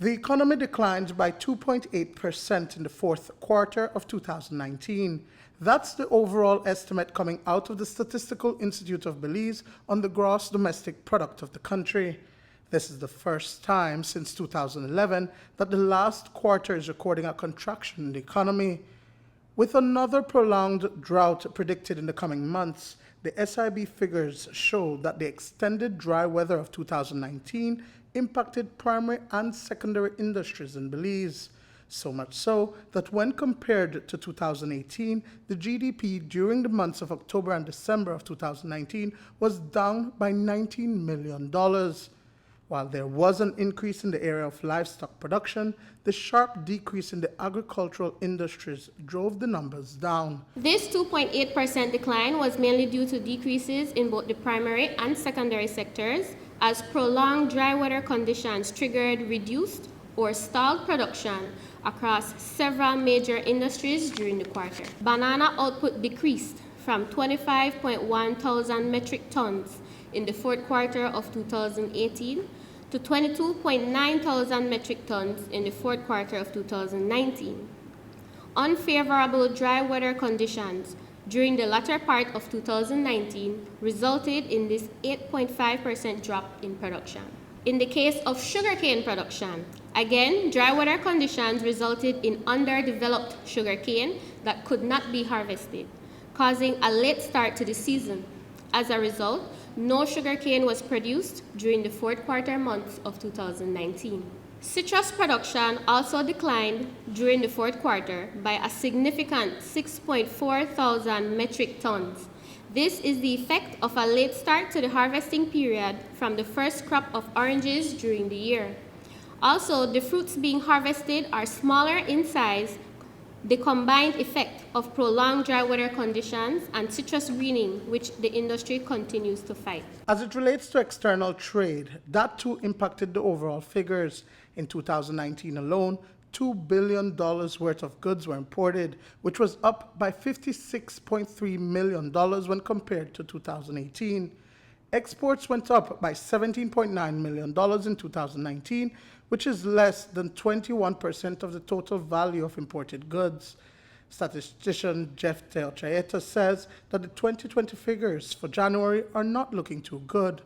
The economy declined by 2.8% in the fourth quarter of 2019. That's the overall estimate coming out of the Statistical Institute of Belize on the gross domestic product of the country. This is the first time since 2011 that the last quarter is recording a contraction in the economy. With another prolonged drought predicted in the coming months, the SIB figures show that the extended dry weather of 2019 impacted primary and secondary industries in Belize. So much so that when compared to 2018, the GDP during the months of October and December of 2019 was down by $19 million. While there was an increase in the area of livestock production, the sharp decrease in the agricultural industries drove the numbers down. This 2.8% decline was mainly due to decreases in both the primary and secondary sectors, as prolonged dry weather conditions triggered reduced or stalled production across several major industries during the quarter. Banana output decreased from 25.1 thousand metric tons in the fourth quarter of 2018 to 22.9 thousand metric tons in the fourth quarter of 2019. Unfavorable dry weather conditions during the latter part of 2019 resulted in this 8.5% drop in production. In the case of sugarcane production, again, dry weather conditions resulted in underdeveloped sugarcane that could not be harvested, causing a late start to the season. As a result, no sugarcane was produced during the fourth quarter months of 2019. Citrus production also declined during the fourth quarter by a significant 6.4 thousand metric tons. This is the effect of a late start to the harvesting period from the first crop of oranges during the year. Also, the fruits being harvested are smaller in size, the combined effect of prolonged dry weather conditions and citrus greening, which the industry continues to fight. As it relates to external trade, that too impacted the overall figures. In 2019 alone, $2 billion worth of goods were imported, which was up by $56.3 million when compared to 2018. Exports went up by $17.9 million in 2019, which is less than 21% of the total value of imported goods. Statistician Jeff Teochaeta says that the 2020 figures for January are not looking too good.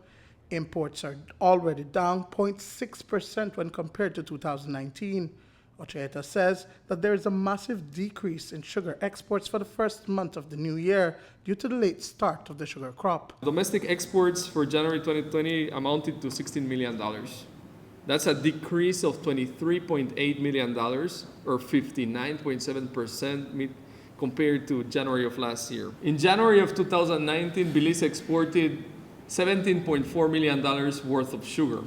Imports are already down 0.6% when compared to 2019. Ochaeta says that there is a massive decrease in sugar exports for the first month of the new year due to the late start of the sugar crop. Domestic exports for January 2020 amounted to $16 million. That's a decrease of $23.8 million, or 59.7% compared to January of last year. In January of 2019, Belize exported $17.4 million worth of sugar.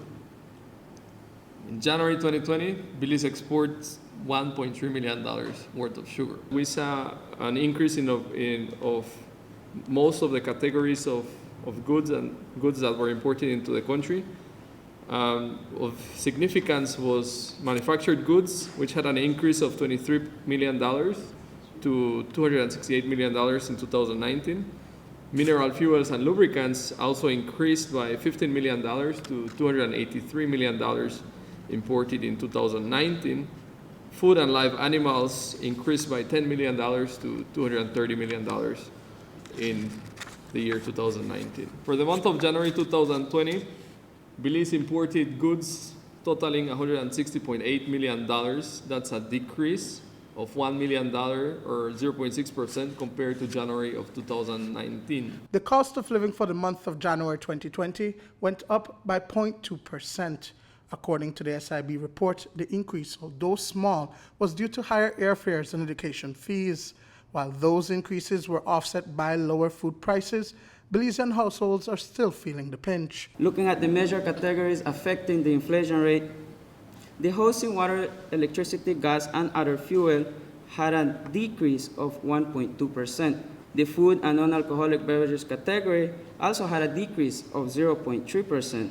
In January 2020, Belize exports $1.3 million worth of sugar. We saw an increase of most of the categories of goods and goods that were imported into the country. Of significance was manufactured goods, which had an increase of $23 million to $268 million in 2019. Mineral fuels and lubricants also increased by $15 million to $283 million imported in 2019. Food and live animals increased by $10 million to $230 million in the year 2019. For the month of January 2020, Belize imported goods totaling $160.8 million. That's a decrease of $1 million or 0.6% compared to January of 2019. The cost of living for the month of January 2020 went up by 0.2%. According to the SIB report, the increase, although small, was due to higher airfares and education fees. While those increases were offset by lower food prices, Belizean households are still feeling the pinch. Looking at the major categories affecting the inflation rate, the housing, water, electricity, gas, and other fuel had a decrease of 1.2%. The food and non-alcoholic beverages category also had a decrease of 0.3%.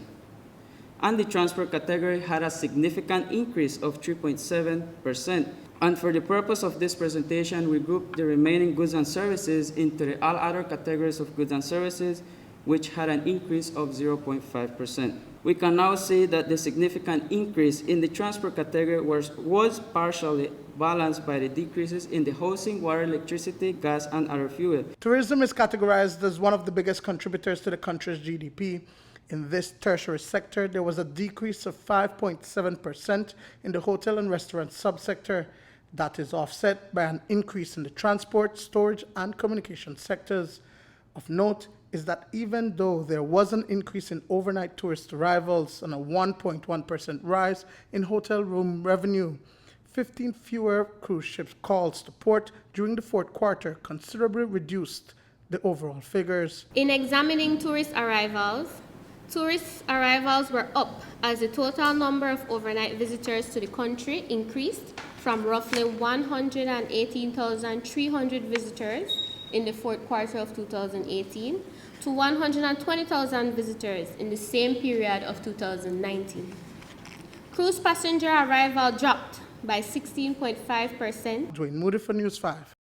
And the transport category had a significant increase of 3.7%. And for the purpose of this presentation, we grouped the remaining goods and services into the all other categories of goods and services, which had an increase of 0.5%. We can now say that the significant increase in the transport category was partially balanced by the decreases in the housing, water, electricity, gas, and other fuel. Tourism is categorized as one of the biggest contributors to the country's GDP. In this tertiary sector, there was a decrease of 5.7% in the hotel and restaurant subsector. That is offset by an increase in the transport, storage, and communication sectors. Of note is that even though there was an increase in overnight tourist arrivals and a 1.1% rise in hotel room revenue, 15 fewer cruise ship calls to port during the fourth quarter considerably reduced the overall figures. In examining tourist arrivals were up as the total number of overnight visitors to the country increased from roughly 118,300 visitors in the fourth quarter of 2018 to 120,000 visitors in the same period of 2019. Cruise passenger arrival dropped by 16.5%. Duane Moody for News 5.